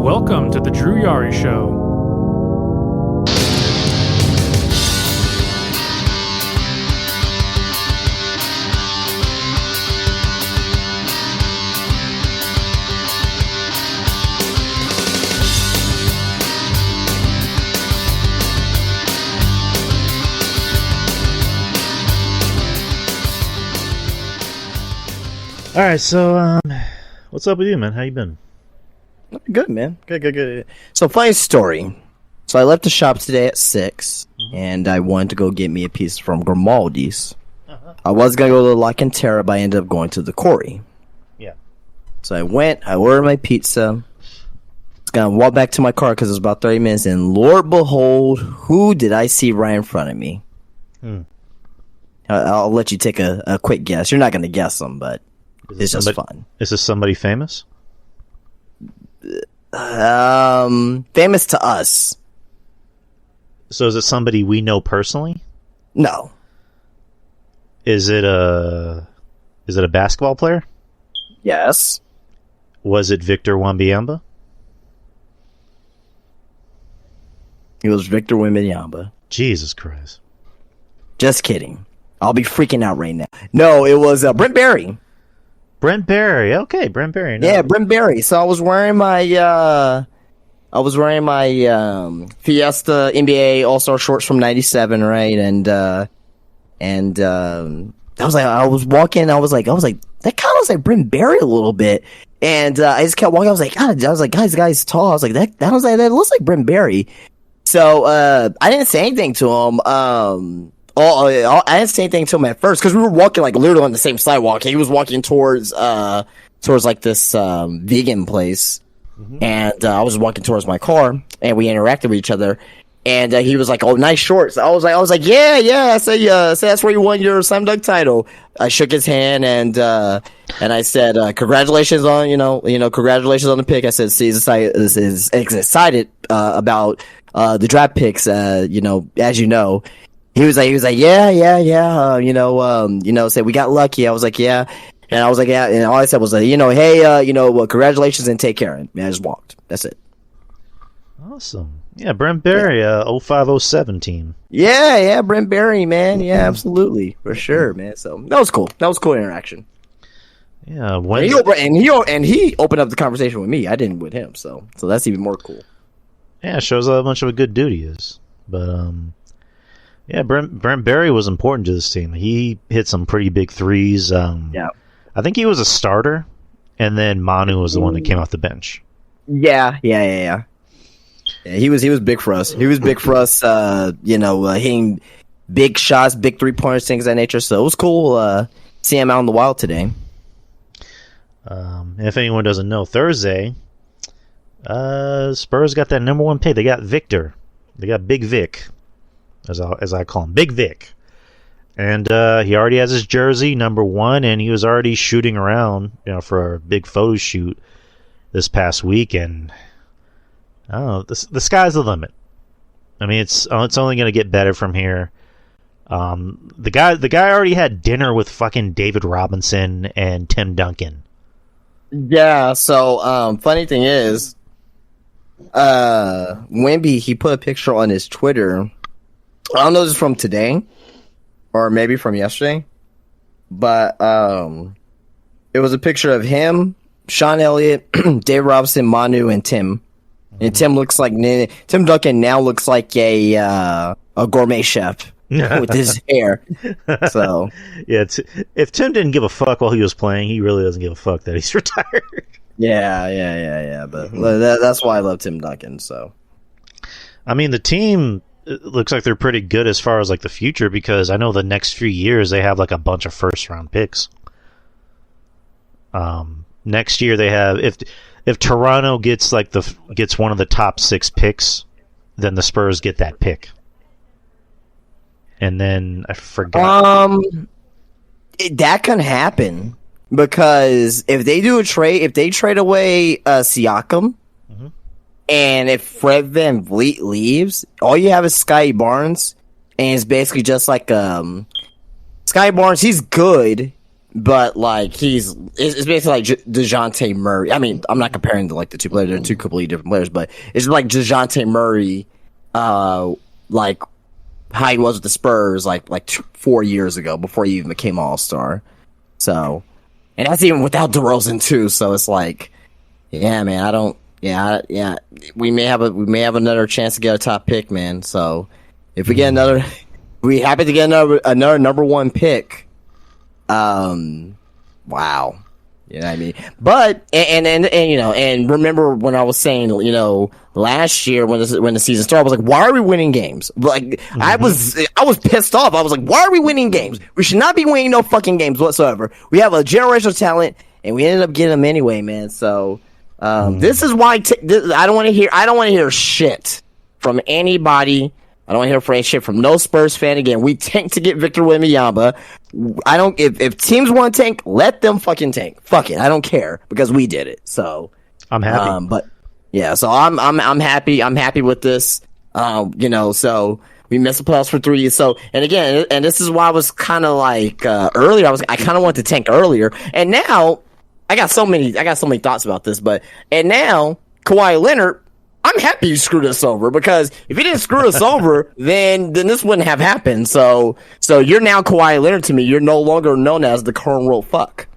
Welcome to the Drew Yari Show. All right, so what's up with you, man? How you been? Good, man. Good. So, funny story. So, I left the shop today at 6, and I wanted to go get me a piece from Grimaldi's. I was going to go to La Cantera, but I ended up going to the Quarry. Yeah. So, I ordered my pizza. I was going to walk back to my car because it was about 30 minutes, and Lord behold, who did I see right in front of me? I'll let you take a quick guess. You're not going to guess them, but it's just fun. Is this somebody famous? Famous to us. So is it somebody we know personally? No. Is it a basketball player? Yes. Was it Victor Wembanyama? It was Victor Wembanyama. Jesus Christ. Just kidding. I'll be freaking out right now. No, it was Brent Barry. Brent Barry. Okay, Brent Barry. No. Yeah, Brent Barry. So I was wearing my Fiesta NBA All-Star shorts from '97, right? And I was walking. I was like, that kind of looks like Brent Barry a little bit. And I just kept walking. I was like, God, guys, this guy's tall. I was like, that looks like Brent Barry. So I didn't say anything to him. I didn't say anything to him at first because we were walking like literally on the same sidewalk. He was walking towards like this vegan place, and I was walking towards my car, and we interacted with each other. And he was like, "Oh, nice shorts." I was like, "Yeah." I said, that's where you won your Slam Dunk title." I shook his hand and I said, "Congratulations on congratulations on the pick." I said, "See, this is excited about the draft picks." As you know. He was like, yeah. Said we got lucky. I was like, yeah. And I was like, yeah. And all I said was, hey, congratulations and take care. And I just walked. That's it. Awesome. Yeah, Brent Barry, 0507 team. Yeah, Brent Barry, man. Yeah, absolutely. For sure, man. So that was cool. That was cool interaction. Yeah. And he opened up the conversation with me. I didn't with him. So that's even more cool. Yeah, it shows how much of a good dude he is. But, yeah, Brent Barry was important to this team. He hit some pretty big threes. Yeah. I think he was a starter, and then Manu was the one that came off the bench. Yeah. Yeah, he was big for us. He was big for us, hitting big shots, big three-pointers, things of that nature. So it was cool seeing him out in the wild today. If anyone doesn't know, Thursday, Spurs got that number 1 pick. They got Victor. They got Big Vic. As I call him, Big Vic. And he already has his jersey, number 1, and he was already shooting around, for a big photo shoot this past week. And I don't know, the sky's the limit. I mean, it's only going to get better from here. The guy already had dinner with fucking David Robinson and Tim Duncan. Yeah. So funny thing is, Wemby, he put a picture on his Twitter. I don't know if this is from today or maybe from yesterday, but it was a picture of him, Sean Elliott, Dave Robinson, Manu, and Tim. And Tim Duncan now looks like a gourmet chef with his hair. So yeah, if Tim didn't give a fuck while he was playing, he really doesn't give a fuck that he's retired. Yeah. But that's why I love Tim Duncan. So I mean, the team. It looks like they're pretty good as far as like the future because I know the next few years they have like a bunch of first round picks. Next year they have if Toronto gets one of the top 6 picks, then the Spurs get that pick. And then I forgot. That can happen because if they do a trade, if they trade away Siakam. And if Fred VanVleet leaves, all you have is Scottie Barnes, and it's basically just like Scottie Barnes. He's good, but like it's basically like DeJounte Murray. I mean, I'm not comparing like the two players; they're two completely different players. But it's like DeJounte Murray, like how he was with the Spurs like 4 years ago before he even became All-Star. So, and that's even without DeRozan too. So it's like, yeah, man, I don't. Yeah. We may have another chance to get a top pick, man. So if we get another, we happen to get another number one pick. Wow. You know what I mean? But and you know, and remember when I was saying, you know, last year when the season started, I was like, why are we winning games? Like I was pissed off. I was like, why are we winning games? We should not be winning no fucking games whatsoever. We have a generational talent, and we ended up getting them anyway, man. So. This is why I don't want to hear shit from anybody. I don't want to hear shit from no Spurs fan again. We tanked to get Victor Wembanyama. If teams want to tank, let them fucking tank. Fuck it, I don't care because we did it. So I'm happy. But yeah, so I'm happy. I'm happy with this. You know, so we missed the playoffs for 3 years. So and again, and this is why I was kind of like earlier. I kind of wanted to tank earlier, and now. I got so many thoughts about this, and now Kawhi Leonard, I'm happy you screwed us over because if you didn't screw us over, then this wouldn't have happened. So you're now Kawhi Leonard to me. You're no longer known as the cornrow fuck.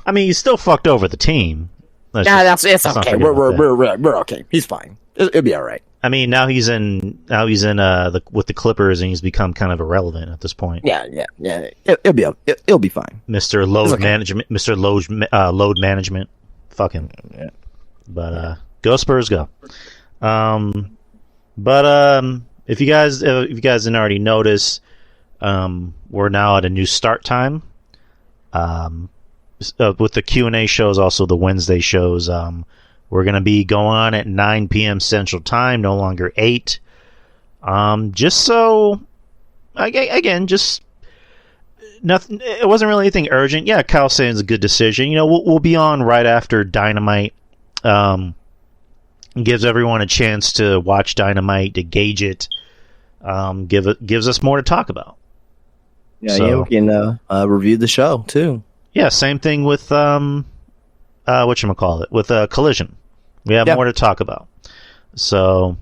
I mean, you still fucked over the team. It's okay. We're okay. He's fine. It'll be all right. I mean, now he's in with the Clippers, and he's become kind of irrelevant at this point. Yeah. It'll be fine. Mr. Load Management. Fuck him. Yeah. But go Spurs, go. If you guys didn't already notice, we're now at a new start time. With the Q&A shows, also the Wednesday shows. We're going to be going on at 9 p.m. Central Time, no longer 8. Just so, again, just nothing. It wasn't really anything urgent. Yeah, Kyle saying it's a good decision. You know, we'll be on right after Dynamite. Gives everyone a chance to watch Dynamite, to gauge it. Gives us more to talk about. Yeah, so, we can review the show too. Yeah, same thing with whatchamacallit, with Collision. We have more to talk about. So,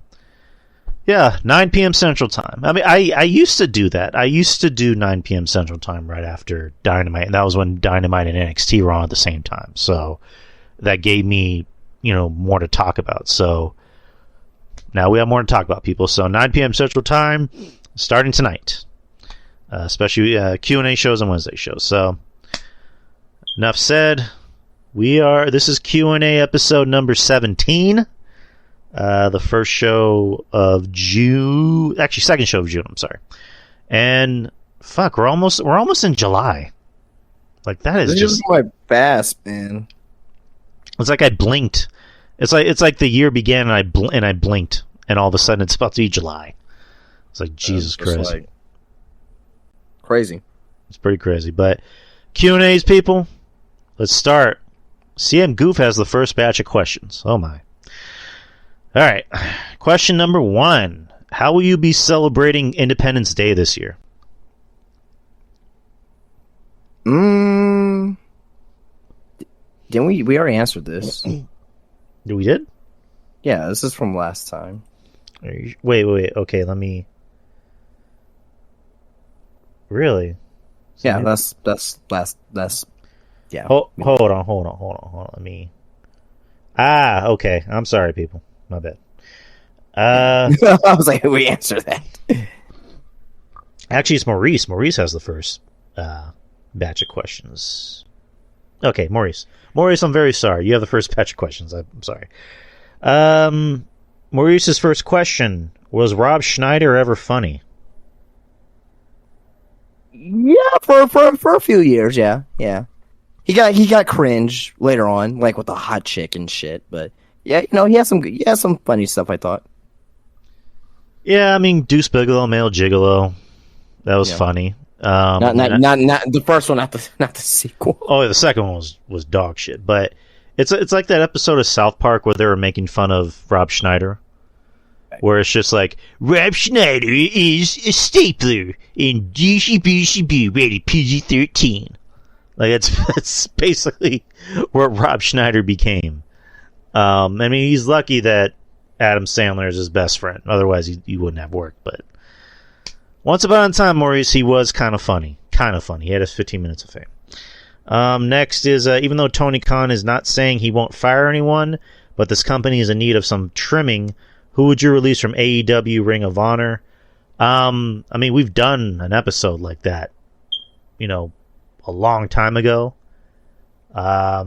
yeah, 9 p.m. Central Time. I mean, I used to do that. I used to do 9 p.m. Central Time right after Dynamite, and that was when Dynamite and NXT were on at the same time. So, that gave me, you know, more to talk about. So, now we have more to talk about, people. So, 9 p.m. Central Time, starting tonight. Especially Q&A shows and Wednesday shows. So, enough said. This is Q&A episode number 17. The first show of June, actually second show of June, I'm sorry. And fuck, we're almost in July. Like that is just quite fast, man. It's like I blinked. It's like the year began and I blinked, and all of a sudden it's about to be July. It's like Jesus Christ. Like crazy. It's pretty crazy. But Q&As, people, let's start. CM Goof has the first batch of questions. Oh my. All right. Question number 1. How will you be celebrating Independence Day this year? Didn't we already answered this? We did? Yeah, this is from last time. Wait. Okay, let me... Really? Yeah, that's yeah. Hold on. Let me... okay. I'm sorry, people. My bad. I was like, we answered that. Actually, it's Maurice. Maurice has the first batch of questions. Okay, Maurice. Maurice, I'm very sorry. You have the first batch of questions. I'm sorry. Maurice's first question: was Rob Schneider ever funny? Yeah, for a few years, yeah. He got cringe later on, like with the hot chick and shit. But yeah, you know, he has some funny stuff, I thought. Yeah, I mean, Deuce Bigelow, Male Gigolo, that was funny. Not the first one, not the sequel. Oh, the second one was dog shit. But it's like that episode of South Park where they were making fun of Rob Schneider, where it's just like, Rob Schneider is a stapler in DCBCB rated PG-13. Like it's basically what Rob Schneider became. I mean, he's lucky that Adam Sandler is his best friend. Otherwise, he wouldn't have worked. But once upon a time, Maurice, he was kind of funny. Kind of funny. He had his 15 minutes of fame. Next is, even though Tony Khan is not saying he won't fire anyone, but this company is in need of some trimming, who would you release from AEW Ring of Honor? I mean, we've done an episode like that, a long time ago. I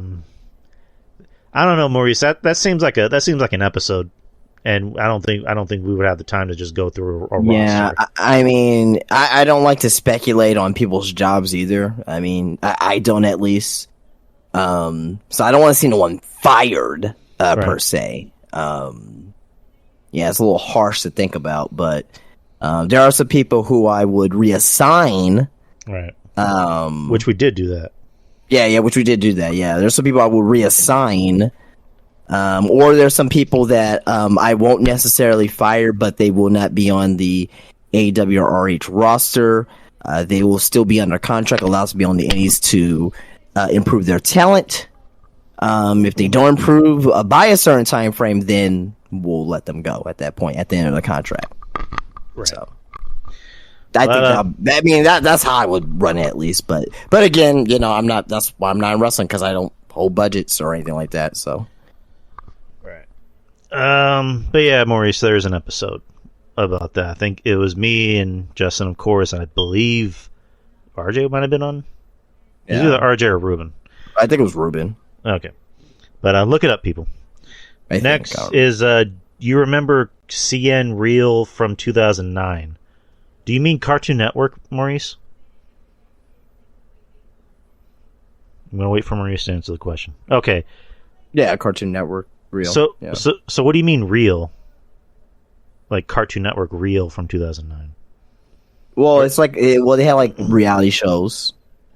don't know, Maurice. That seems like an episode, and I don't think we would have the time to just go through a roster. Yeah, I mean, I don't like to speculate on people's jobs either. I mean, I don't at least. So I don't want to see no one fired per se. Yeah, it's a little harsh to think about, but there are some people who I would reassign. Right. Which we did do that. Yeah, which we did do that. Yeah, there's some people I will reassign. Or there's some people that I won't necessarily fire, but they will not be on the AEW or RH roster. They will still be under contract, allowed to be on the Indies to improve their talent. If they don't improve by a certain time frame, then we'll let them go at that point, at the end of the contract. Right. So I think that's how I would run it, at least. But again, I'm not. That's why I'm not in wrestling, because I don't hold budgets or anything like that. So. Right. But yeah, Maurice, there's an episode about that. I think it was me and Justin, of course, and I believe RJ might have been on. Yeah. Either RJ or Ruben. I think it was Ruben. Okay. But look it up, people. Next is, you remember CN Real from 2009. Do you mean Cartoon Network, Maurice? I'm going to wait for Maurice to answer the question. Okay. Yeah, Cartoon Network Real. So, yeah. so what do you mean real? Like Cartoon Network Real from 2009? Well, it's like, they had like reality shows.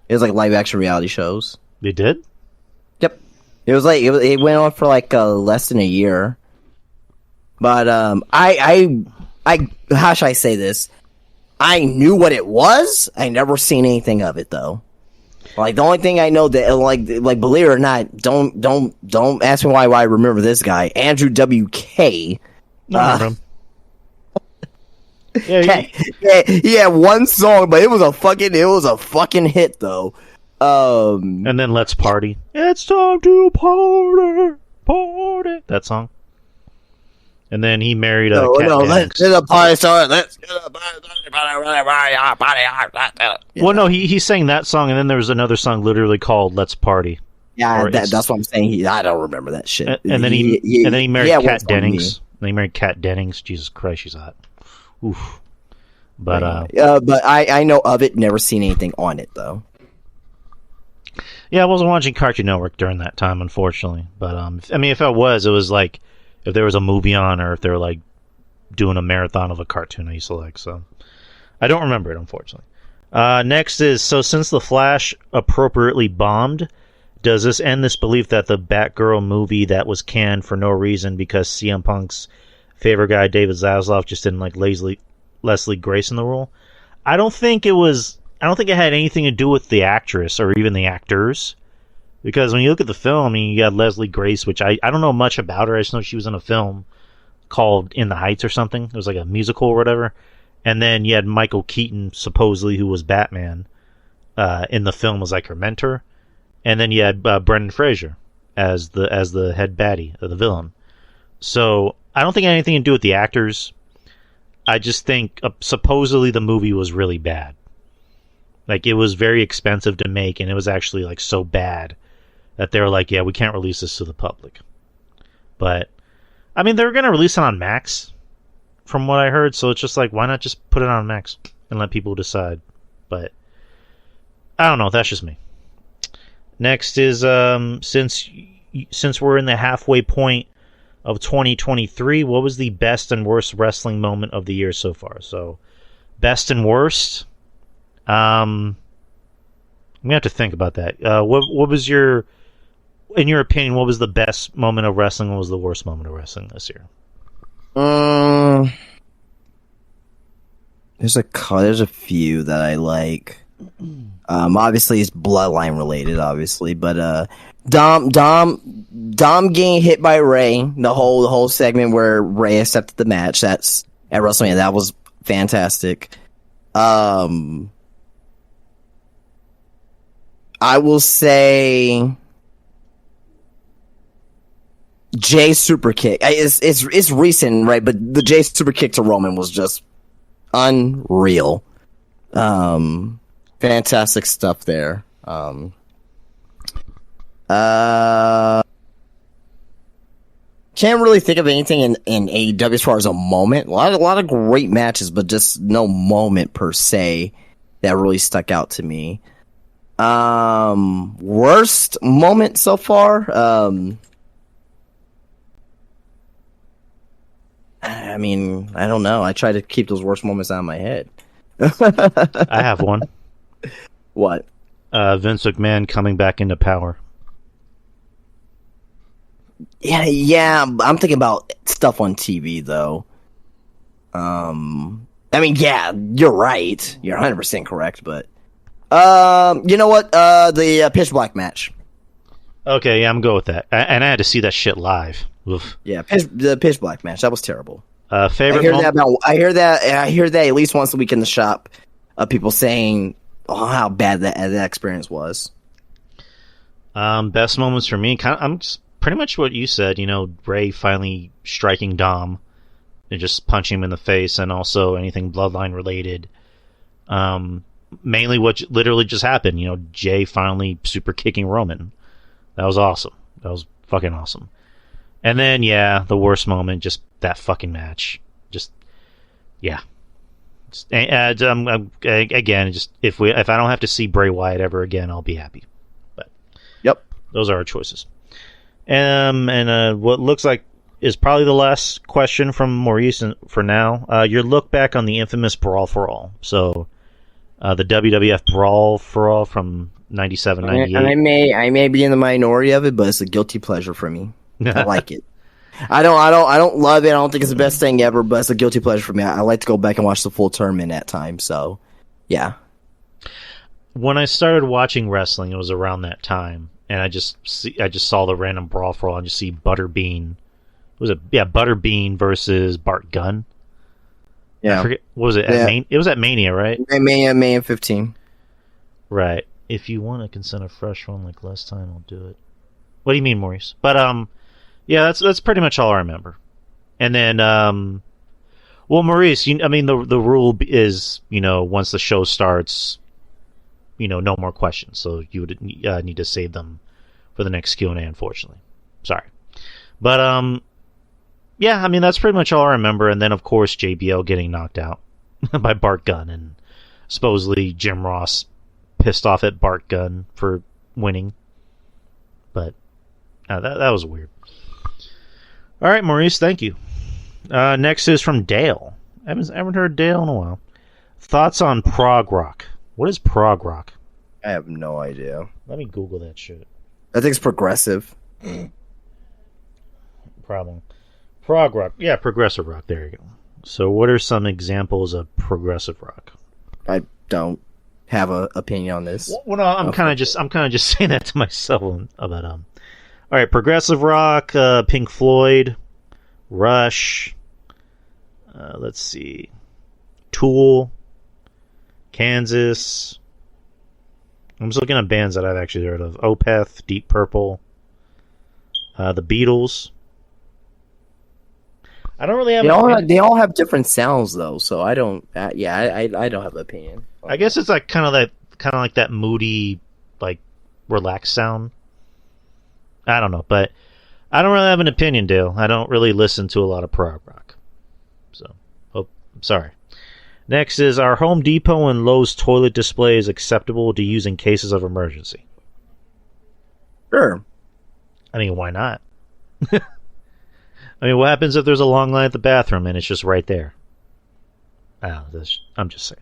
It was like live action reality shows. They did? Yep. It was like, it went on for like less than a year. But I how should I say this? I knew what it was. I never seen anything of it though. Like the only thing I know that like believe it or not, don't ask me why I remember this guy, Andrew WK. No, he had one song, but it was a fucking hit though. And then Let's Party. It's time to party. That song. And then he married a Kat Dennings. Let's get a party started. Let's get a party. Well, no, he sang that song, and then there was another song literally called "Let's Party." Yeah, that's what I'm saying. I don't remember that shit. And then he married Kat Dennings. And he married Kat Dennings. Jesus Christ, she's hot. Oof. But I know of it. Never seen anything on it though. Yeah, I wasn't watching Cartoon Network during that time, unfortunately. But I mean, if I was, it was like if there was a movie on, or if they were like doing a marathon of a cartoon I used to like. So I don't remember it, unfortunately. Next is, so since The Flash appropriately bombed, does this end this belief that the Batgirl movie that was canned for no reason because CM Punk's favorite guy David Zaslav just didn't like Leslie Grace in the role? I don't think it had anything to do with the actress or even the actors. Because when you look at the film, I mean, you got Leslie Grace, which I don't know much about her. I just know she was in a film called In the Heights or something. It was like a musical or whatever. And then you had Michael Keaton, supposedly, who was Batman, in the film, was like her mentor. And then you had Brendan Fraser as the head baddie, or the villain. So I don't think it had anything to do with the actors. I just think supposedly the movie was really bad. Like, it was very expensive to make, and it was actually like so bad that they were like, yeah, we can't release this to the public. But I mean, they were going to release it on Max, from what I heard, so it's just like, why not just put it on Max and let people decide? But I don't know, that's just me. Next is, since we're in the halfway point of 2023, what was the best and worst wrestling moment of the year so far? So, best and worst, I'm gonna have to think about that. What was in your opinion, what was the best moment of wrestling? What was the worst moment of wrestling this year? There's a few that I like. Obviously it's bloodline related, obviously, but Dom getting hit by Ray, the whole segment where Ray accepted the match. That's at WrestleMania. That was fantastic. I will say Jay super kick. It's recent, right? But the Jay super kick to Roman was just unreal. Fantastic stuff there. Can't really think of anything in AEW as far as a moment. A lot of great matches, but just no moment per se that really stuck out to me. Worst moment so far. I mean, I don't know. I try to keep those worst moments out of my head. I have one. What? Vince McMahon coming back into power. Yeah. I'm thinking about stuff on TV though. I mean, yeah, you're right. You're 100% correct, but you know what? The Pitch Black match. Okay, yeah, I'm going with that. And I had to see that shit live. Oof. Yeah, the Pitch Black match. That was terrible. Favorite I hear that at least once a week in the shop. People saying how bad that experience was. Best moments for me, I'm just pretty much what you said. You know, Ray finally striking Dom and just punching him in the face, and also anything bloodline related. Mainly what literally just happened. You know, Jay finally super kicking Roman. That was awesome. That was fucking awesome. And then, yeah, the worst moment, just that fucking match. Just, yeah. Again, just if I don't have to see Bray Wyatt ever again, I'll be happy. But yep, those are our choices. And what looks like is probably the last question from Maurice for now. Your look back on the infamous Brawl for All. So, the WWF Brawl for All from 97, 98. I may be in the minority of it, but it's a guilty pleasure for me. I like it. I don't love it. I don't think it's the best thing ever, but it's a guilty pleasure for me. I like to go back and watch the full tournament at times. So, yeah. When I started watching wrestling, it was around that time, and I just saw the random Brawl for All and just see Butterbean. Butterbean versus Bart Gunn. Yeah. I forget, what was it? Yeah. It was at Mania, right? Mania 15. Right. If you want to consent a fresh one like last time, I'll do it. What do you mean, Maurice? But yeah, that's pretty much all I remember. And then, well, Maurice, the rule is, once the show starts, no more questions. So you would need to save them for the next Q&A, unfortunately. Sorry. But, yeah, that's pretty much all I remember. And then, of course, JBL getting knocked out by Bart Gunn, and supposedly Jim Ross pissed off at Bart Gunn for winning. But that was weird. All right, Maurice, thank you. Next is from Dale. I haven't heard Dale in a while. Thoughts on prog rock? What is prog rock? I have no idea. Let me Google that shit. I think it's progressive. Problem. Prog rock. Yeah, progressive rock. There you go. So what are some examples of progressive rock? I don't have an opinion on this. Well, no, I'm kind of just saying that to myself about all right, progressive rock, Pink Floyd, Rush, let's see, Tool, Kansas. I'm just looking at bands that I've actually heard of. Opeth, Deep Purple, the Beatles. I don't really have. They all have different sounds though, so I don't. I don't have an opinion. I guess it's like kind of like that moody, like relaxed sound. I don't know, but I don't really have an opinion, Dale. I don't really listen to a lot of prog rock. So, I'm sorry. Next is, are Home Depot and Lowe's toilet displays acceptable to use in cases of emergency? Sure. Why not? What happens if there's a long line at the bathroom and it's just right there? I'm just saying.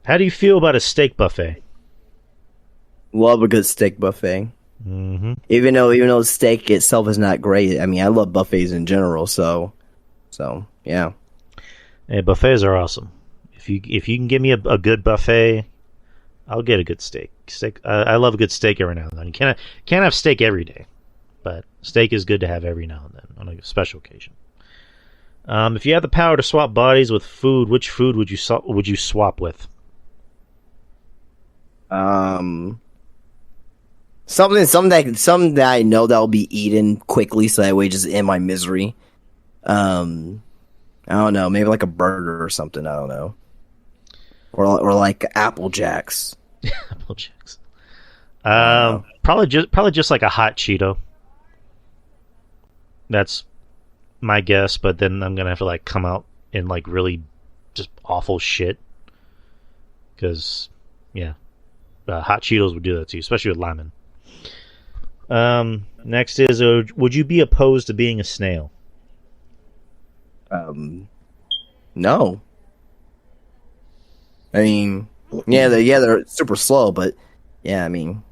How do you feel about a steak buffet? Love a good steak buffet. Mm-hmm. Even though steak itself is not great, I love buffets in general. So yeah. Hey, buffets are awesome. If you can give me a good buffet, I'll get a good steak. Steak. I love a good steak every now and then. You can't have steak every day, but steak is good to have every now and then on a special occasion. If you had the power to swap bodies with food, which food would you swap with? Something that I know that will be eaten quickly, so that way just end my misery. I don't know, maybe like a burger or something. I don't know, or like Apple Jacks. Apple Jacks. Probably just like a hot Cheeto. That's my guess, but then I'm gonna have to like come out in like really just awful shit. Because hot Cheetos would do that to you, especially with lemon. Next is, would you be opposed to being a snail? No. I mean, they're super slow, but yeah, I mean,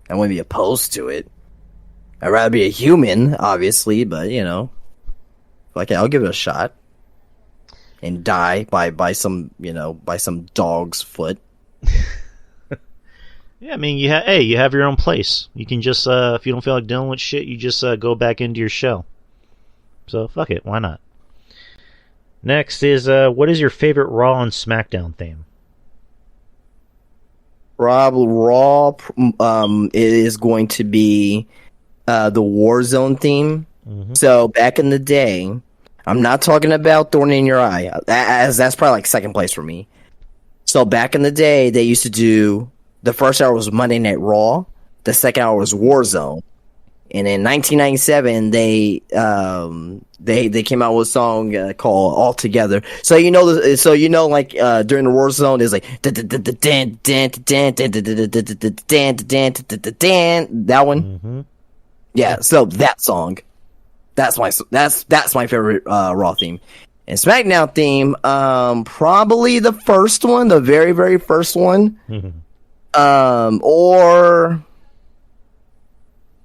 I wouldn't be opposed to it. I'd rather be a human, obviously, but okay, I'll give it a shot and die by some dog's foot. Yeah, I mean, you have your own place. You can just, if you don't feel like dealing with shit, you just go back into your shell. So, fuck it, why not? Next is, what is your favorite Raw and SmackDown theme? Raw, it is going to be the Warzone theme. Mm-hmm. So, back in the day, I'm not talking about Thorn in Your Eye, as that's probably like second place for me. So, back in the day, they used to do... The first hour was Monday Night Raw. The second hour was Warzone. And in 1997, they came out with a song called All Together. So like during the Warzone, there's like that one. Mm-hmm. Yeah, so that song, that's my favorite Raw theme. And SmackDown theme, probably the first one, the very very first one. Mm-hmm. Or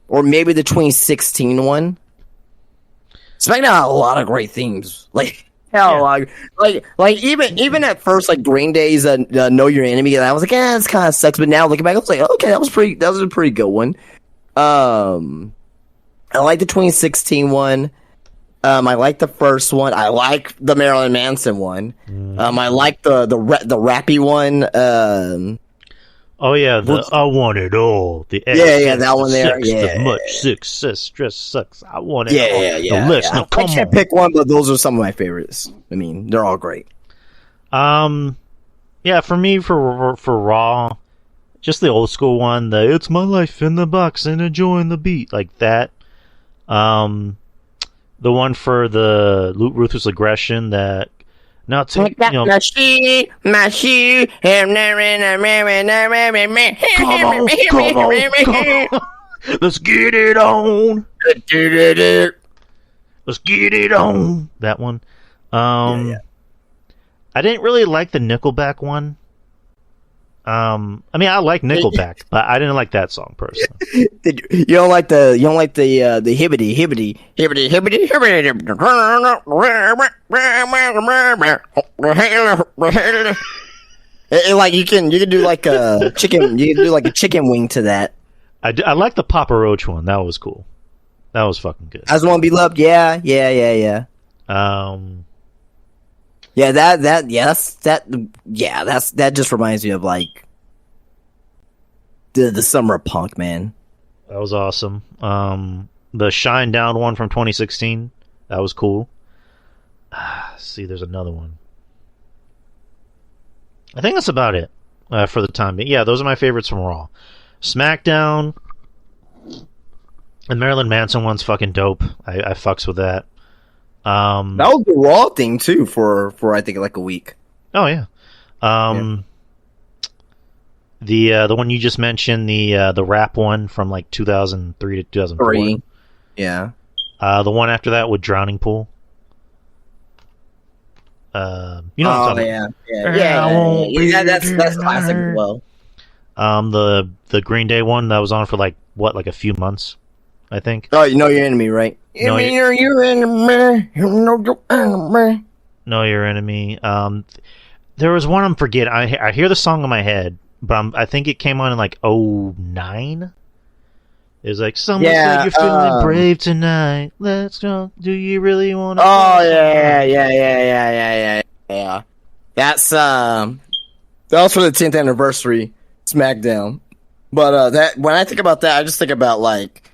maybe the 2016 one. SmackDown had a lot of great themes. Like even at first, like Green Day's Know Your Enemy, and I was like, this kind of sucks. But now looking back, I was like, okay, that was a pretty good one. I like the 2016 one. I like the first one. I like the Marilyn Manson one. I like the rappy one. Oh yeah, I want it all. The that one there. The much success, stress sucks. I want it all. Yeah. The list. Yeah. No, come I can't pick one, but those are some of my favorites. I mean, they're all great. Yeah, for me, for Raw, just the old school one. It's my life in the box and enjoying the beat, like that. The one for the Ruthless Aggression that. Now, my shoe. Come on. Let's get it on. Let's get it on. That one. I didn't really like the Nickelback one. I mean, I like Nickelback, but I didn't like that song personally. You don't like the hibbity. Like you can do like a chicken. You can do like a chicken wing to that. I like the Papa Roach one. That was cool. That was fucking good. I just want to be loved. Yeah. That just reminds me of like the summer of punk, man. That was awesome. The Shine Down one from 2016, that was cool. See, there's another one. I think that's about it for the time being. Yeah, those are my favorites from Raw. SmackDown, the Marilyn Manson one's fucking dope. I fucks with that. That was the Raw thing too for I think like a week. Oh yeah. The one you just mentioned, the rap one from like 2003 to 2004. Yeah. The one after that with Drowning Pool. You know what I'm talking about. Yeah. That's classic as well. The Green Day one that was on for like a few months, I think. Oh, you know your enemy, right? Know your enemy. You know your enemy. Know Your Enemy. There was one I'm forgetting. I hear the song in my head, but I think it came on in like '09. It was like, someone Yeah, said you're feeling brave tonight. Let's go. Do you really want to? Oh yeah. That's that was for the 10th anniversary SmackDown. But that when I think about that, I just think about like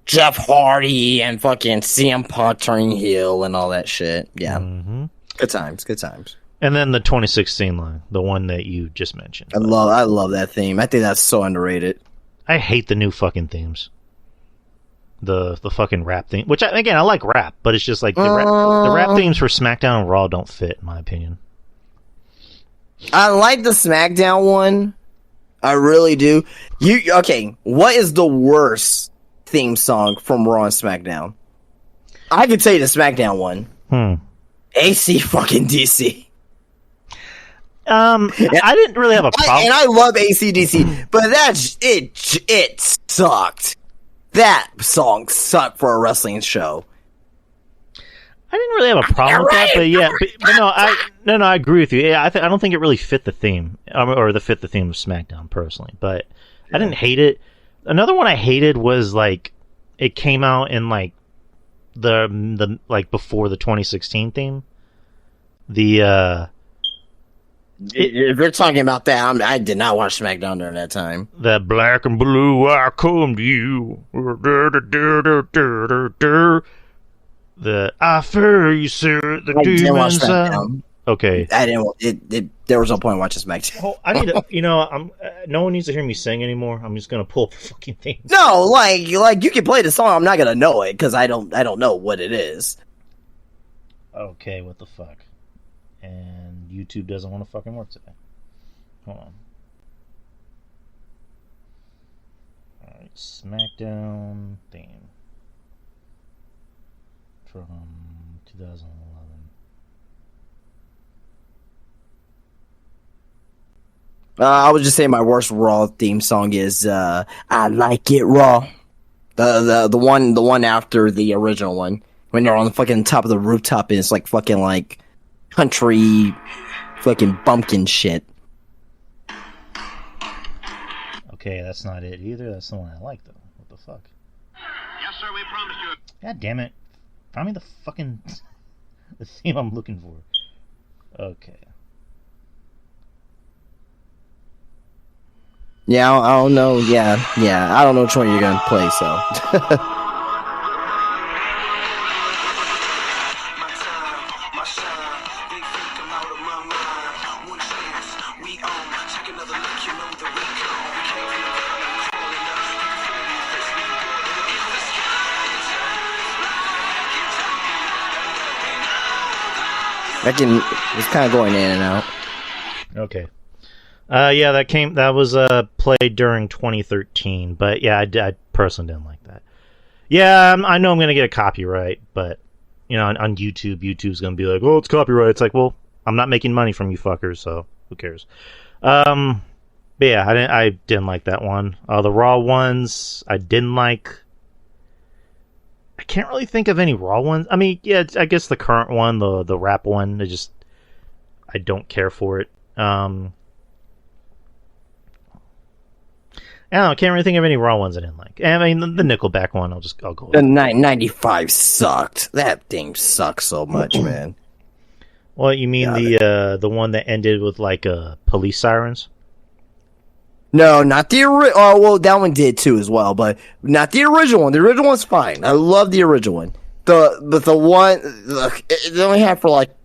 Jeff Hardy and fucking CM Punk turning heel and all that shit. Yeah, good times. And then the 2016 line, the one that you just mentioned. I love that theme. I think that's so underrated. I hate the new fucking themes. The fucking rap theme, which I like rap, but it's just like the rap themes for SmackDown and Raw don't fit, in my opinion. I like the SmackDown one. I really do. Okay? What is the worst theme song from Raw and SmackDown? I can tell you the SmackDown one. AC fucking DC. I didn't really have a problem. And I love ACDC, but it sucked. That song sucked for a wrestling show. I didn't really have a problem with that, but yeah, but I agree with you. Yeah, I don't think it really fit the theme, or fit the theme of SmackDown personally. But I didn't hate it. Another one I hated was like it came out in like the like before the 2016 theme. If you're talking about that, I did not watch SmackDown during that time. That black and blue, I come to you. The I fear you, sir. The demons. Okay. I didn't. There was no point in watching SmackDown. Oh, I need to. No one needs to hear me sing anymore. I'm just gonna pull up the fucking thing. No, like you can play the song. I'm not gonna know it because I don't know what it is. Okay, what the fuck? And YouTube doesn't want to fucking work today. Hold on. Alright, SmackDown theme from 2011. I would just say my worst Raw theme song is "I Like It Raw," the one after the original one when they're on the fucking top of the rooftop and it's like fucking like country fucking bumpkin shit. Okay, that's not it either. That's the one I like though. What the fuck? Yes, sir. We promised you. God damn it! Find me the fucking the theme I'm looking for. Okay. Yeah, I don't know. Yeah, I don't know which one you're gonna play. So. It's kind of going in and out. Okay. Yeah, that was played during 2013, but yeah, I personally didn't like that. Yeah, I know I'm gonna get a copyright, but on YouTube's gonna be like, oh, it's copyright. It's like, well, I'm not making money from you fuckers, so who cares? But yeah, I didn't like that one. The Raw ones I didn't like. I can't really think of any Raw ones. I mean, yeah, I guess the current one, the rap one, I don't care for it. I don't know, I can't really think of any Raw ones I didn't like. I mean, the Nickelback one, I'll go with. The 95 sucked. That thing sucks so much, man. Well, you mean the one that ended with like police sirens? No, not the original. Oh, well, that one did too as well, but not the original one. The original one's fine. I love the original one. But the one they only had for like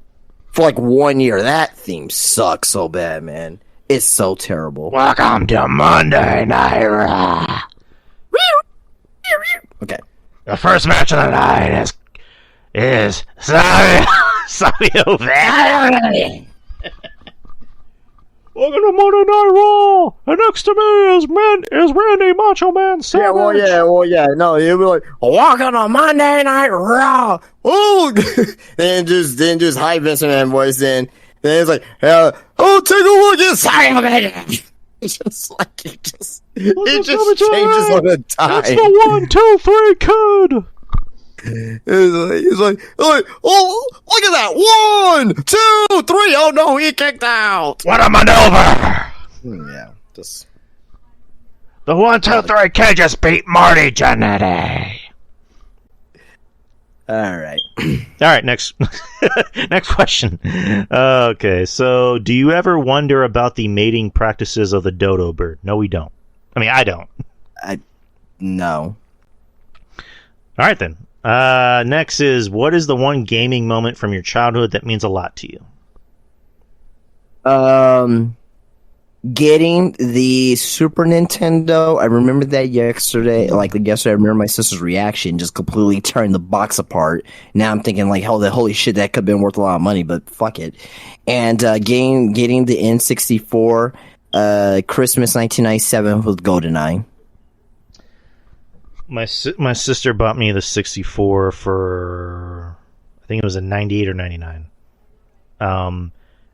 1 year. That theme sucks so bad, man. It's so terrible. Welcome to Monday Night Raw. Okay. The first match of the night is Savio Vega. Welcome to Monday Night Raw, and next to me is Randy Macho Man Savage. Yeah. No, he'll be like, welcome to Monday Night Raw. Ooh, then just high Vince McMahon voice in. Then it's like, oh, take a look at Savage. It's just like it just changes on a dime. It's the 1, 2, 3 kid. He's like, oh, look at that! 1, 2, 3. Oh no, he kicked out. What a maneuver! Yeah. Just The 1, 2, 3 kid just beat Marty Jannetty. all right. All right, next next question. Okay, so do you ever wonder about the mating practices of the dodo bird? No, we don't. I mean, I don't. No. All right, then. Next is, what is the one gaming moment from your childhood that means a lot to you? Getting the Super Nintendo. I remember that yesterday. Like yesterday, I remember my sister's reaction, just completely tearing the box apart. Now I'm thinking like, holy shit, that could have been worth a lot of money, but fuck it. And getting the N64, Christmas 1997 with GoldenEye. My sister bought me the 64 for, I think it was in 98 or 99.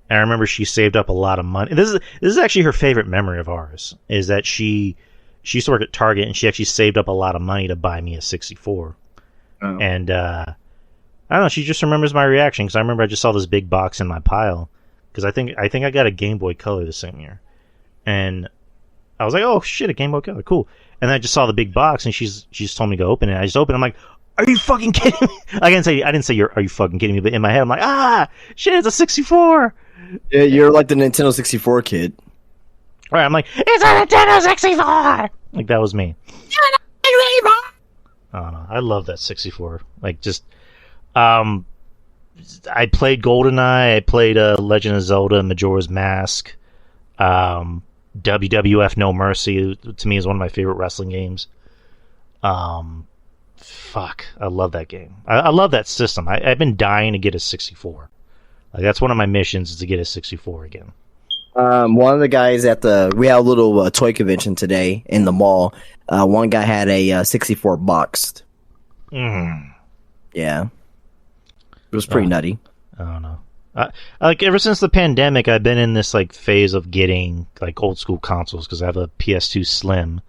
And I remember she saved up a lot of money. This is actually her favorite memory of ours, is that she used to work at Target, and she actually saved up a lot of money to buy me a 64. Oh. And I don't know, she just remembers my reaction, because I remember I just saw this big box in my pile, because I think I got a Game Boy Color the same year. And I was like, oh shit, a Game Boy Color, cool. And then I just saw the big box, and she just told me to go open it. I just opened it. I'm like, are you fucking kidding me? I didn't say are you fucking kidding me? But in my head, I'm like, shit, it's a 64. Yeah, you're like the Nintendo 64 kid. Right, I'm like, it's a Nintendo 64. Like that was me. I don't know. I love that 64. Like just, I played GoldenEye. I played Legend of Zelda: Majora's Mask. WWF No Mercy to me is one of my favorite wrestling games. Fuck, I love that game. I love that system. I've been dying to get a 64. Like that's one of my missions, is to get a 64 again. One of the guys we had a little toy convention today in the mall. One guy had a 64 boxed. Mm. Yeah, it was pretty nutty. I don't know. Like ever since the pandemic, I've been in this like phase of getting like old school consoles, because I have a PS2 Slim,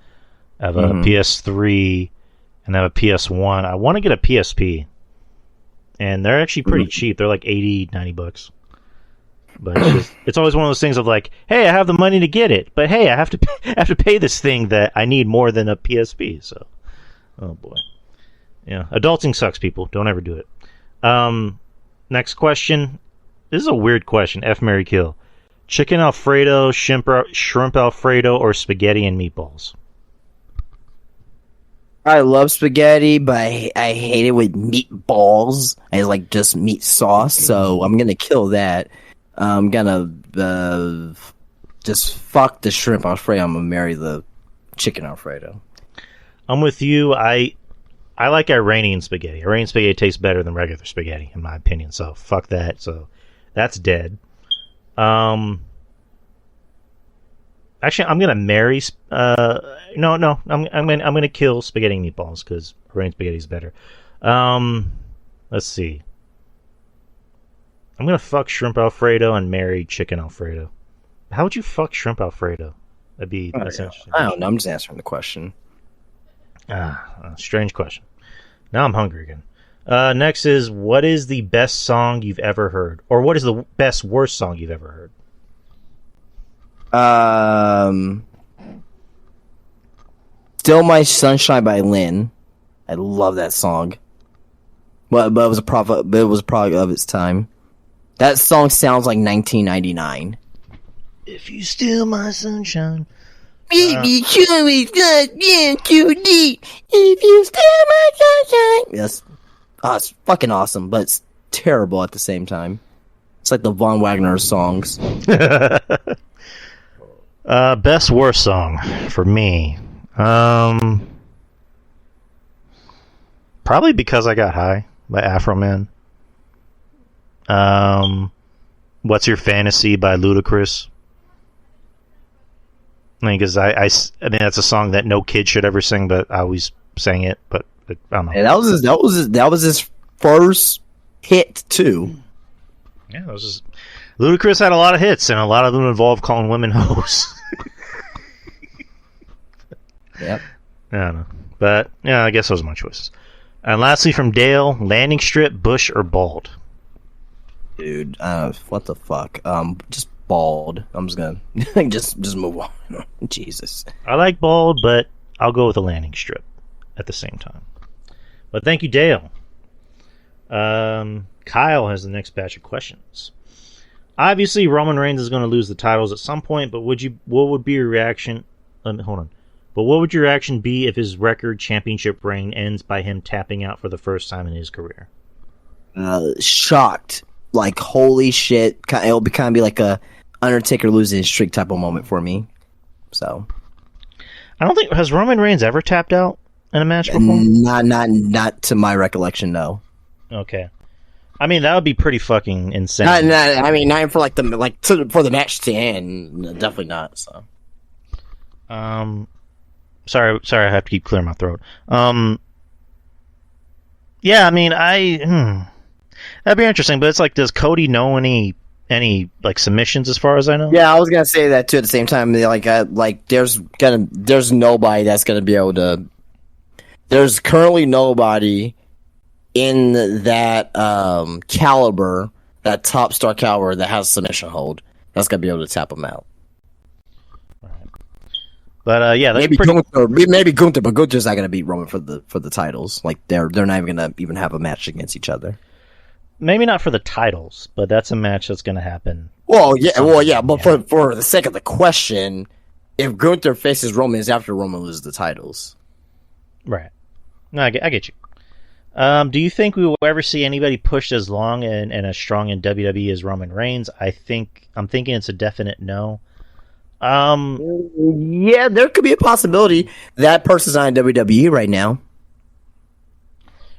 I have a PS3, and I have a PS1. I want to get a PSP, and they're actually pretty cheap. They're like $80-$90. But it's always one of those things of like, hey, I have the money to get it, but hey, I have to pay this thing that I need more than a PSP. So, oh boy, yeah, adulting sucks. People, don't ever do it. Next question. This is a weird question. F, marry, kill. Chicken Alfredo, shrimp Alfredo, or spaghetti and meatballs? I love spaghetti, but I hate it with meatballs. I like just meat sauce, so I'm gonna kill that. I'm gonna just fuck the shrimp Alfredo. I'm gonna marry the chicken Alfredo. I'm with you. I like Iranian spaghetti. Iranian spaghetti tastes better than regular spaghetti, in my opinion. So fuck that. So that's dead. Actually, I'm gonna marry. No. I'm gonna kill spaghetti and meatballs, because Iranian spaghetti is better. Let's see. I'm gonna fuck shrimp Alfredo and marry chicken Alfredo. How would you fuck shrimp Alfredo? That's interesting. I don't know. I'm just answering the question. Strange question. Now I'm hungry again. Next is, what is the best song you've ever heard, or what is the best worst song you've ever heard? Still My Sunshine by Lynn. I love that song. But it was a product of its time. That song sounds like 1999. If you steal my sunshine, baby, show me that too deep. If you steal my sunshine, yes, it's fucking awesome, but it's terrible at the same time. It's like the Von Wagner songs. Best worst song for me. Probably Because I Got High by Afro Man. What's Your Fantasy by Ludacris. Because I mean that's a song that no kid should ever sing, but I always sang it. But I don't know. And that was his first hit too. Yeah, it was just, Ludacris had a lot of hits, and a lot of them involved calling women hoes. Yep. I don't know, but yeah, I guess those are my choices. And lastly, from Dale, landing strip, bush, or bald? Dude, what the fuck? Just bald. I'm just gonna just move on. Jesus. I like bald, but I'll go with a landing strip at the same time. But thank you, Dale. Kyle has the next batch of questions. Obviously, Roman Reigns is going to lose the titles at some point, but what would be your reaction? Hold on. But what would your reaction be if his record championship reign ends by him tapping out for the first time in his career? Shocked. Like, holy shit. It'll kind of be like a Undertaker losing his streak type of moment for me. So. I don't think... Has Roman Reigns ever tapped out in a match before? Not to my recollection, no. Okay. I mean, that would be pretty fucking insane. I mean, not even for for the match to end. Definitely not. So. Sorry, I have to keep clearing my throat. Yeah, I mean, that'd be interesting. But it's like, does Cody know any like submissions as far as I know? Yeah, I was gonna say that too. At the same time, there's nobody that's gonna be able to. There's currently nobody in that caliber, that top star caliber that has submission hold that's gonna be able to tap him out. But yeah, maybe Gunther, but Gunther's not gonna beat Roman for the titles. Like they're not even gonna even have a match against each other. Maybe not for the titles, but that's a match that's gonna happen. Well, yeah, but for the sake of the question, if Gunther faces Roman, is after Roman loses the titles. Right. No, I get you. Do you think we will ever see anybody pushed as long and as strong in WWE as Roman Reigns? I'm thinking it's a definite no. Yeah, there could be a possibility that person's not in WWE right now.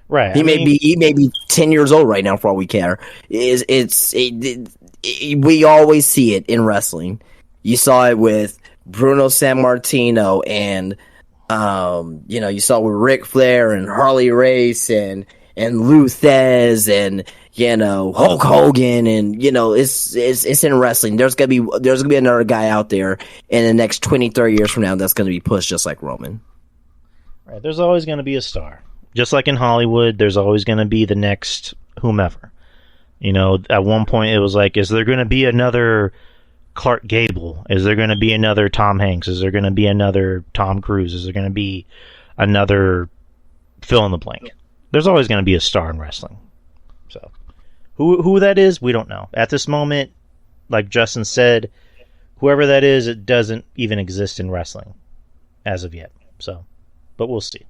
Right. He may be 10 years old right now for all we care. We always see it in wrestling. You saw it with Bruno Sammartino and you saw it with Ric Flair and Harley Race and Lou Thez and Hulk Hogan, and it's in wrestling. There's gonna be another guy out there in the next 20, 30 years from now that's gonna be pushed just like Roman. Right. There's always gonna be a star. Just like in Hollywood, there's always gonna be the next whomever. At one point it was like, is there gonna be another Clark Gable? Is there gonna be another Tom Hanks? Is there gonna be another Tom Cruise? Is there gonna be another fill in the blank? There's always gonna be a star in wrestling. So who that is, we don't know. At this moment, like Justin said, whoever that is, it doesn't even exist in wrestling as of yet. So, but we'll see.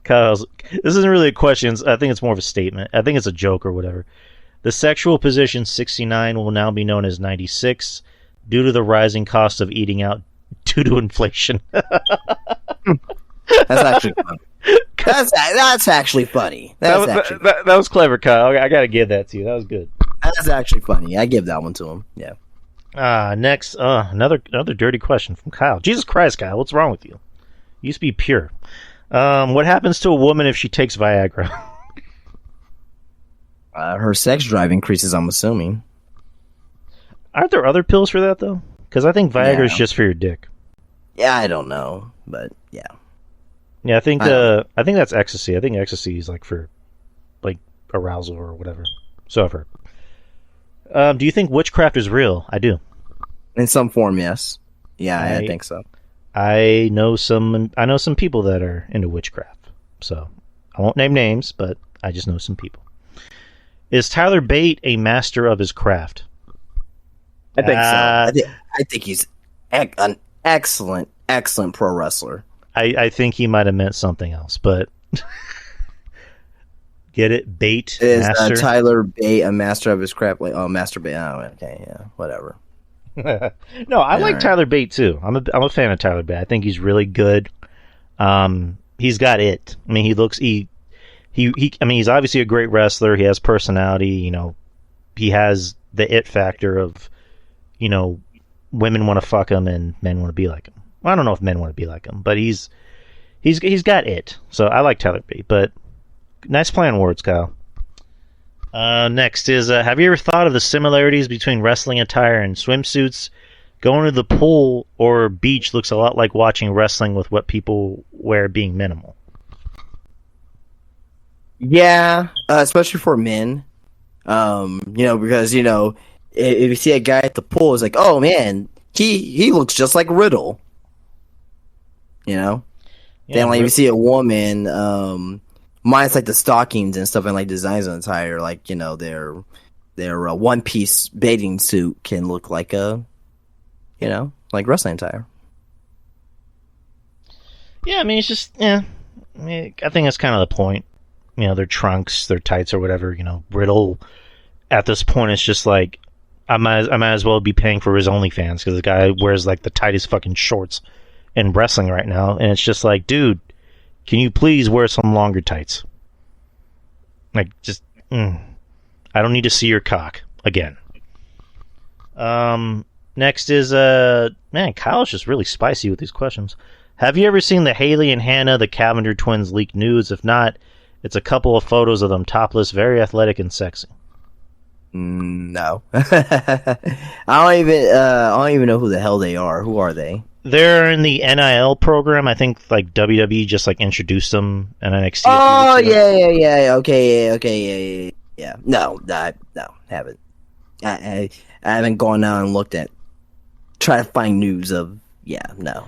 Kyle's, this isn't really a question. I think it's more of a statement. I think it's a joke or whatever. The sexual position 69 will now be known as 96 due to the rising cost of eating out due to inflation. That's actually funny. That's actually funny. That was clever, Kyle. I gotta give that to you. That was good. That's actually funny. I give that one to him. Yeah. Next, another dirty question from Kyle. Jesus Christ, Kyle, what's wrong with you? You used to be pure. What happens to a woman if she takes Viagra? Her sex drive increases, I'm assuming. Aren't there other pills for that, though? Because I think Viagra is just for your dick. Yeah, I don't know, but yeah. Yeah, I think that's ecstasy. I think ecstasy is like for like arousal or whatever. So I've heard. Do you think witchcraft is real? I do. In some form, yes. Yeah, I think so. I know some people that are into witchcraft. So I won't name names, but I just know some people. Is Tyler Bate a master of his craft? I think so. I think he's an excellent pro wrestler. I think he might have meant something else, but get it? Bate is master? Tyler Bate a master of his craft? Like, oh, Master Bate. Oh, okay, yeah, whatever. No, I like Tyler Bate too. I'm a fan of Tyler Bate. I think he's really good. He's got it. I mean, I mean, he's obviously a great wrestler. He has personality. He has the it factor of, women want to fuck him and men want to be like him. Well, I don't know if men want to be like him, but he's got it. So I like Tyler Bate. But nice play on words, Kyle. Next is, have you ever thought of the similarities between wrestling attire and swimsuits? Going to the pool or beach looks a lot like watching wrestling with what people wear being minimal. Yeah, especially for men. Because if you see a guy at the pool, it's like, oh man, he looks just like Riddle. You know. Yeah, Then like if you see a woman, mine's like the stockings and stuff and like designs on the attire, like their one piece bathing suit can look like like wrestling attire. yeah. I mean, it's just yeah. I mean, I think that's kind of the point. Their trunks, their tights, or whatever. Riddle. At this point, it's just like I might as well be paying for his OnlyFans because the guy wears like the tightest fucking shorts in wrestling right now, and it's just like, dude, can you please wear some longer tights? Like, just, I don't need to see your cock again. Next is man, Kyle's just really spicy with these questions. Have you ever seen the Haley and Hannah, the Cavender twins, leaked nudes? If not, it's a couple of photos of them topless, very athletic and sexy. No, I don't even know who the hell they are. Who are they? They're in the NIL program. I think like WWE just like introduced them in NXT. Oh yeah. Okay, yeah. No, haven't. I haven't gone out and looked at, try to find news of. Yeah, no.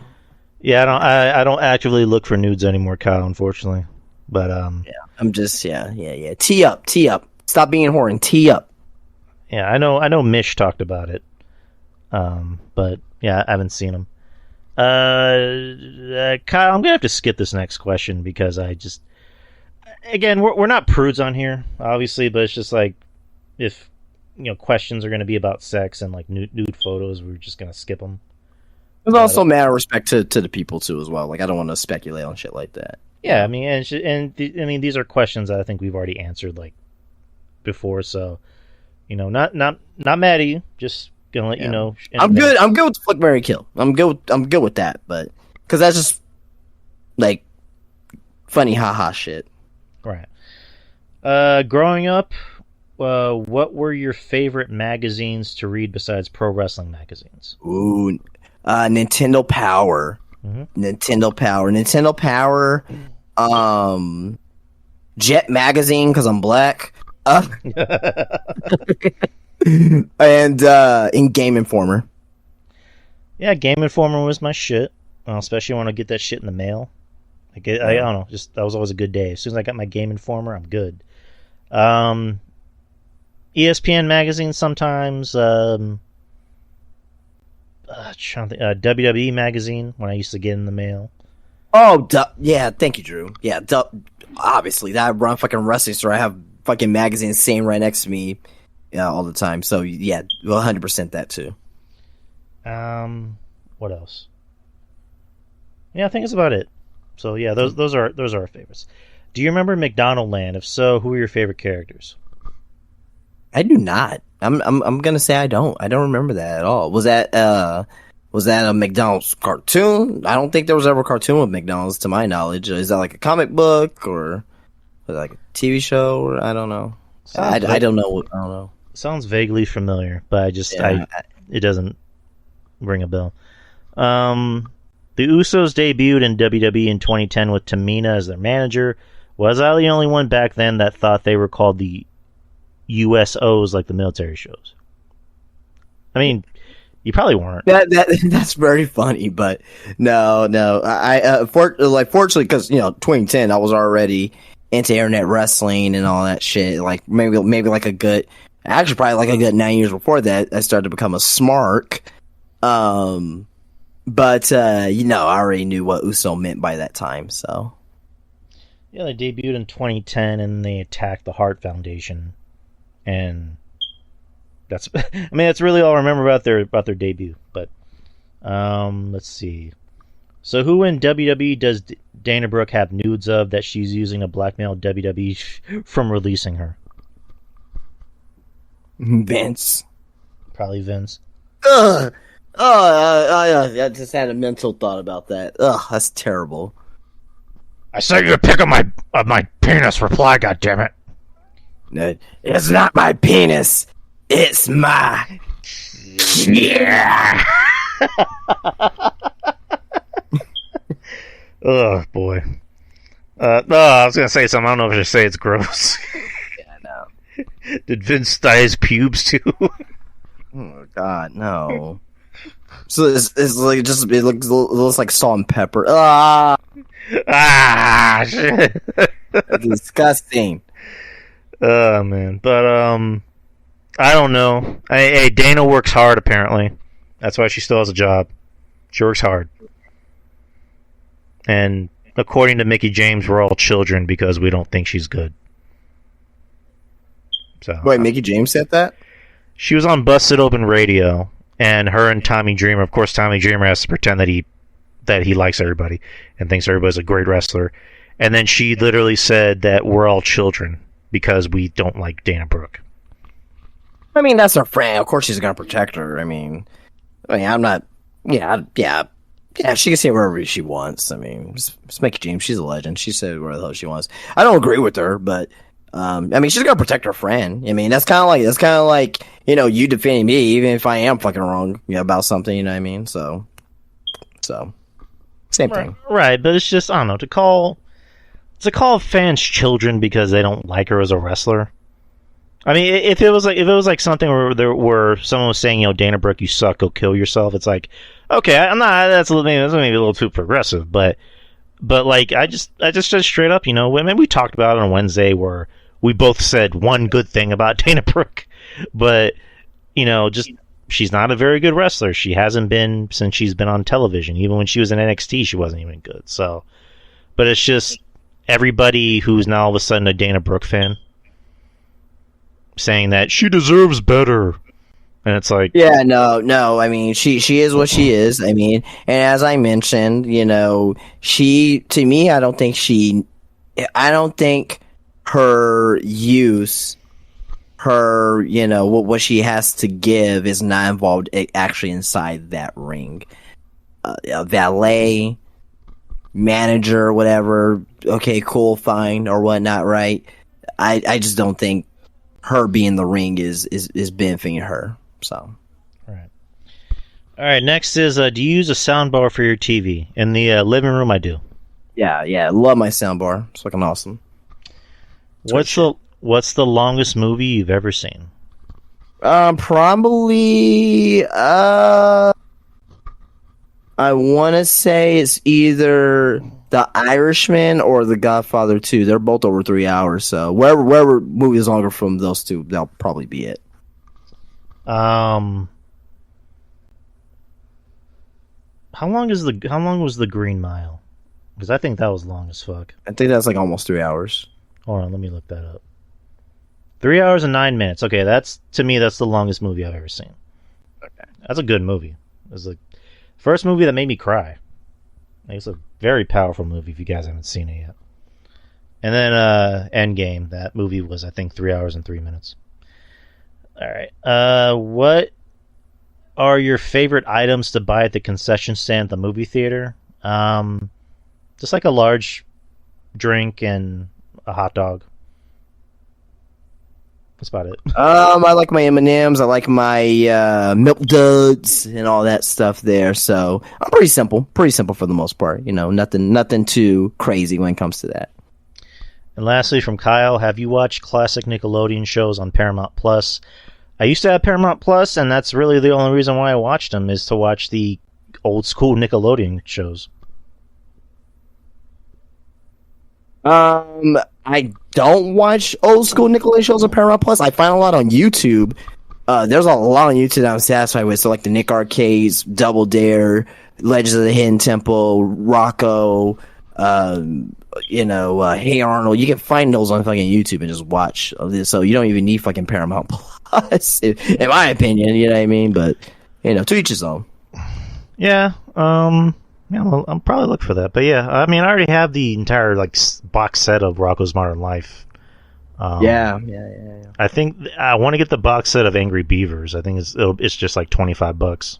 Yeah, I don't actively look for nudes anymore, Kyle. Unfortunately, but yeah, I'm just yeah. Tee up. Stop being horny. Tee up. Yeah, I know. Mish talked about it, but yeah, I haven't seen him. Kyle, I'm gonna have to skip this next question because again, we're not prudes on here, obviously, but it's just like if questions are gonna be about sex and like nude photos, we're just gonna skip them. There's also a matter of respect to the people too as well. Like I don't want to speculate on shit like that. Yeah, I mean, I mean, these are questions that I think we've already answered like before, so not mad at you. Just gonna let you know. I'm good with Flick, Marry, Kill. I'm good with that, but because that's just like funny haha shit. Right. Growing up, what were your favorite magazines to read besides pro wrestling magazines? Ooh, Nintendo Power. Mm-hmm. Nintendo Power. Jet Magazine because I'm black. And in Game Informer. Yeah, Game Informer was my shit. Especially when I get that shit in the mail. I don't know, just that was always a good day. As soon as I got my Game Informer, I'm good. ESPN magazine sometimes. WWE magazine when I used to get in the mail. Oh, yeah, thank you, Drew. Yeah, obviously that run fucking wrestling store. I have fucking magazines sitting right next to me, all the time. So yeah, 100% that too. What else? Yeah, I think that's about it. So yeah, those are our favorites. Do you remember McDonald Land? If so, who are your favorite characters? I do not. I'm gonna say I don't. I don't remember that at all. Was that a McDonald's cartoon? I don't think there was ever a cartoon with McDonald's, to my knowledge. Is that like a comic book or like a TV show? Or I don't know. I don't know. I don't know. Sounds vaguely familiar, but it doesn't ring a bell. The Usos debuted in WWE in 2010 with Tamina as their manager. Was I the only one back then that thought they were called the USOs like the military shows? I mean, you probably weren't. That's very funny, but no. Fortunately, because 2010, I was already into internet wrestling and all that shit. Like maybe like a good, actually probably like a good 9 years before that, I started to become a smark. But I already knew what USO meant by that time. So yeah, they debuted in 2010 and they attacked the Hart Foundation, and that's that's really all I remember about their debut. But let's see. So who in WWE does Dana Brooke have nudes of that she's using to blackmail WWE from releasing her? Vince. Probably Vince. Ugh. I just had a mental thought about that. Ugh, that's terrible. I sent you a pic of my penis. Reply, goddammit. It's not my penis. It's my... Yeah. Oh boy. No, I was gonna say something. I don't know if I should say it's gross. Yeah, no. Did Vince dye his pubes too? Oh God, no. So it's like it looks like salt and pepper. Ah, Shit. disgusting. Oh man, but I don't know. Hey, Dana works hard apparently. That's why she still has a job. She works hard. And according to Mickey James, we're all children because we don't think she's good. So Wait, Mickey James said that? she was on Busted Open Radio, and her and Tommy Dreamer. Of course, Tommy Dreamer has to pretend that he likes everybody and thinks everybody's a great wrestler. And then she literally said that we're all children because we don't like Dana Brooke. I mean, that's her friend. Of course, she's gonna protect her. I mean, I'm not. Yeah. She can say wherever she wants. I mean, just Mickey James. She's a legend. She said where the hell she wants. I don't agree with her, but I mean, she's gonna protect her friend. I mean, that's kind of like you defending me, even if I am fucking wrong about something. You know what I mean? So same thing. Right, but it's just, I don't know, to call fans children because they don't like her as a wrestler. I mean, if it was like something where someone was saying, Dana Brooke, you suck, go kill yourself. It's like, okay, I'm not. That's maybe a little too progressive, but like I just said straight up, maybe we talked about it on Wednesday where we both said one good thing about Dana Brooke, but just she's not a very good wrestler. She hasn't been since she's been on television. Even when she was in NXT, she wasn't even good. So, but it's just everybody who's now all of a sudden a Dana Brooke fan saying that she deserves better, and it's like, yeah, no. I mean, she is what she is. I mean, and as I mentioned, she, to me, I don't think her use, her, what she has to give is not involved actually inside that ring. Valet, manager, whatever. Okay, cool, fine, or whatnot, right? I just don't think her being in the ring is benefiting her. So, all right. Next is, do you use a soundbar for your TV? In the living room, I do. Yeah, love my soundbar. It's fucking awesome. What's the longest movie you've ever seen? Probably. I want to say it's either The Irishman or The Godfather 2. They're both over 3 hours, so wherever movie is longer from those two, that'll probably be it. How long was the Green Mile? Because I think that was long as fuck. I think that's like almost 3 hours. Hold on, let me look that up. 3 hours and 9 minutes. Okay, that's the longest movie I've ever seen. Okay, that's a good movie. It was the first movie that made me cry. It's a very powerful movie if you guys haven't seen it yet. And then Endgame, that movie was, I think, 3 hours and 3 minutes. All right. What are your favorite items to buy at the concession stand at the movie theater? Just like a large drink and a hot dog. That's about it. I like my M&Ms. I like my Milk Duds and all that stuff there. So I'm pretty simple for the most part. Nothing too crazy when it comes to that. And lastly, from Kyle, have you watched classic Nickelodeon shows on Paramount Plus? I used to have Paramount Plus, and that's really the only reason why I watched them, is to watch the old school Nickelodeon shows. I don't watch old school Nickelodeon shows on Paramount Plus. I find a lot on YouTube. There's a lot on YouTube that I'm satisfied with. So like the Nick Arcades, Double Dare, Legends of the Hidden Temple, Rocco, Hey Arnold. You can find those on fucking YouTube and just watch this. So you don't even need fucking Paramount Plus, in my opinion. You know what I mean? But to each his own. Yeah. Yeah, well, I'll probably look for that. But yeah, I mean, I already have the entire box set of Rocko's Modern Life. Yeah. I think I want to get the box set of Angry Beavers. I think it's just like $25.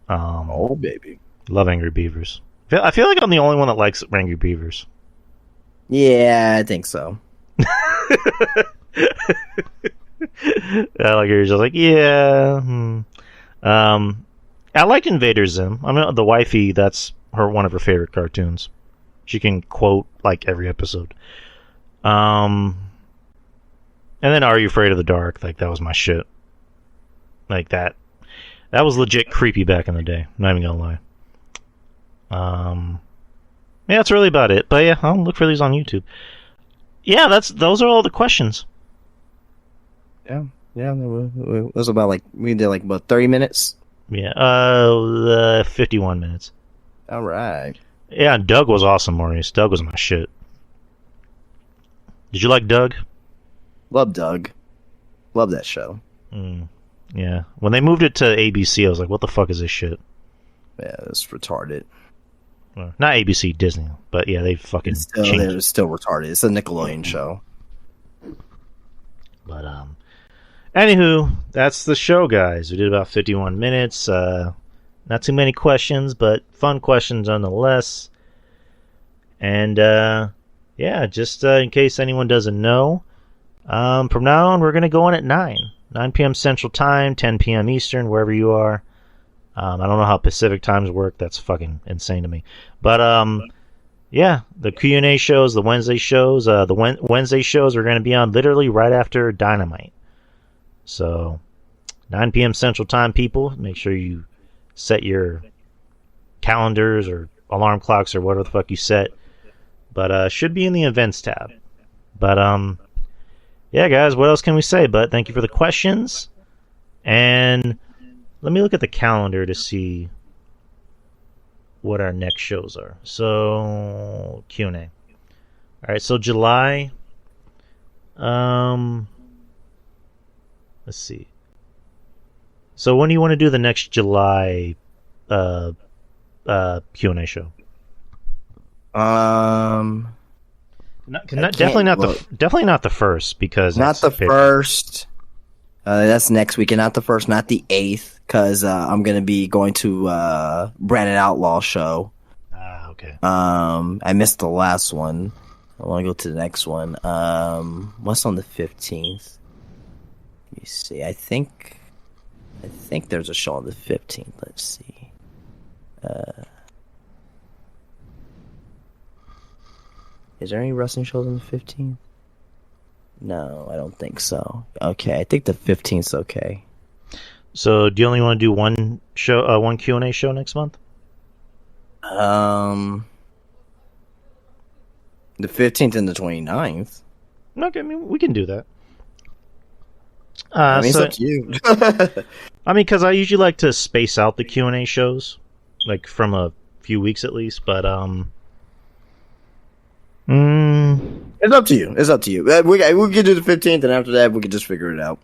Oh baby, love Angry Beavers. I feel like I'm the only one that likes Angry Beavers. Yeah, I think so. You're just like, yeah. I like Invader Zim. I mean, the wifey, that's one of her favorite cartoons. She can quote like every episode. And then Are You Afraid of the Dark? Like that was my shit. Like that was legit creepy back in the day. I'm not even gonna lie. Yeah, that's really about it. But yeah, I'll look for these on YouTube. Yeah, those are all the questions. Yeah, it was about like we did like about 30 minutes. Yeah, 51 minutes. All right. Yeah, Doug was awesome, Maurice. Doug was my shit. Did you like Doug? Love Doug. Love that show. Yeah. When they moved it to ABC, I was like, what the fuck is this shit? Yeah, it's retarded. Well, not ABC, Disney. But yeah, they fucking changed it. It's still retarded. It's a Nickelodeon show. But, anywho, that's the show, guys. We did about 51 minutes. Not too many questions, but fun questions nonetheless. And, yeah, just in case anyone doesn't know, from now on, we're going to go on at 9 p.m. Central Time, 10 p.m. Eastern, wherever you are. I don't know how Pacific times work. That's fucking insane to me. But, yeah, the Q&A shows, the Wednesday shows, Wednesday shows are going to be on literally right after Dynamite. So, 9 p.m. Central Time, people. Make sure you set your calendars or alarm clocks or whatever the fuck you set. But, should be in the events tab. But, yeah, guys, what else can we say? But thank you for the questions. And let me look at the calendar to see what our next shows are. So, Q&A. All right, so July. Let's see. So when do you want to do the next July Q&A show? Definitely not the first, because not the first. That's next weekend. Not the first. Not the 8th, because I'm gonna be going to Brandon Outlaw show. Ah, okay. I missed the last one. I want to go to the next one. What's on the 15th? Let me see. I think there's a show on the 15th. Let's see. Is there any wrestling shows on the 15th? No, I don't think so. Okay, I think the 15th's okay. So, do you only want to do one show, one Q&A show next month? The 15th and the 29th. Okay, I mean, we can do that. I mean, it's up to you. I mean, because I usually like to space out the Q&A shows, like from a few weeks at least, but It's up to you. It's up to you. We can do the 15th, and after that, we can just figure it out.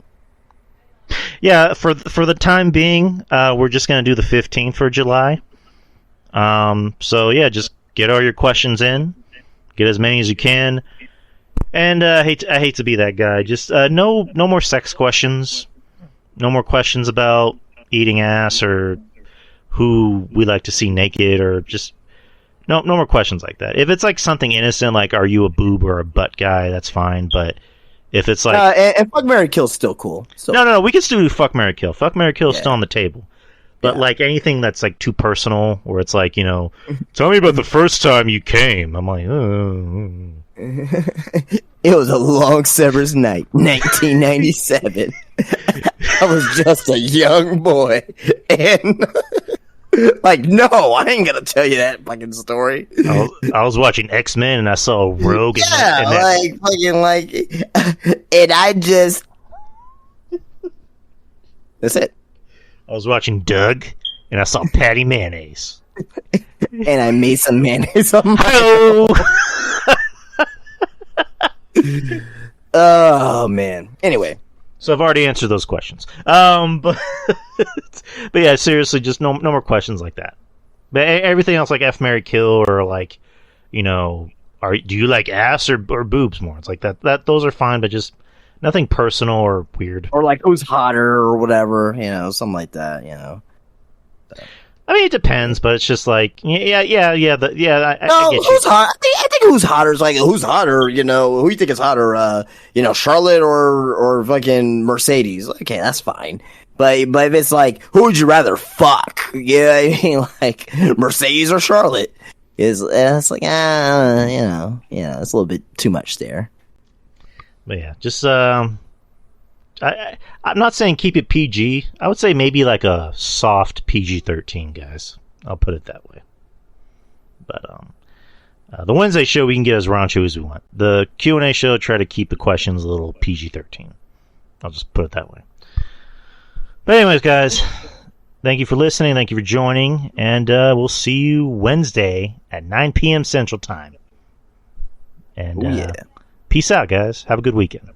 Yeah, for the time being, we're just gonna do the 15th for July. So yeah, just get all your questions in, get as many as you can, and I hate to be that guy. Just no more sex questions, no more questions about eating ass or who we like to see naked, or just no more questions like that. If it's like something innocent, like are you a boob or a butt guy, that's fine. But if it's like and fuck, marry, kill's still cool. No, we can still do fuck, marry, kill. Fuck, marry, kill is still on the table. But like anything that's like too personal, where it's like, you know, tell me about the first time you came. I'm like, It was a long summer's night, 1997. I was just a young boy, and like, no, I ain't gonna tell you that fucking story. I was watching X-Men and I saw Rogue. And and I just. That's it. I was watching Doug and I saw Patty Mayonnaise. And I made some mayonnaise on my Oh man. Anyway, so I've already answered those questions. But yeah, seriously, just no more questions like that. But everything else, like F, marry, kill, or like, you know, do you like ass or boobs more? It's like that. Those are fine, but just nothing personal or weird. Or like who's hotter or whatever, you know, something like that, you know. I mean, it depends, but it's just like, yeah. I get who's you. hot? I think who's hotter is like who's hotter. You know, who you think is hotter? You know, Charlotte or fucking Mercedes. Okay, that's fine. But if it's like, who would you rather fuck? Yeah, I mean, like Mercedes or Charlotte. It's like it's a little bit too much there. But yeah, just I'm not saying keep it PG. I would say maybe like a soft PG-13, guys. I'll put it that way. But the Wednesday show we can get as raunchy as we want. The Q&A show, try to keep the questions a little PG-13. I'll just put it that way. But anyways, guys, thank you for listening. Thank you for joining. And we'll see you Wednesday at 9 p.m. Central Time. And peace out, guys. Have a good weekend.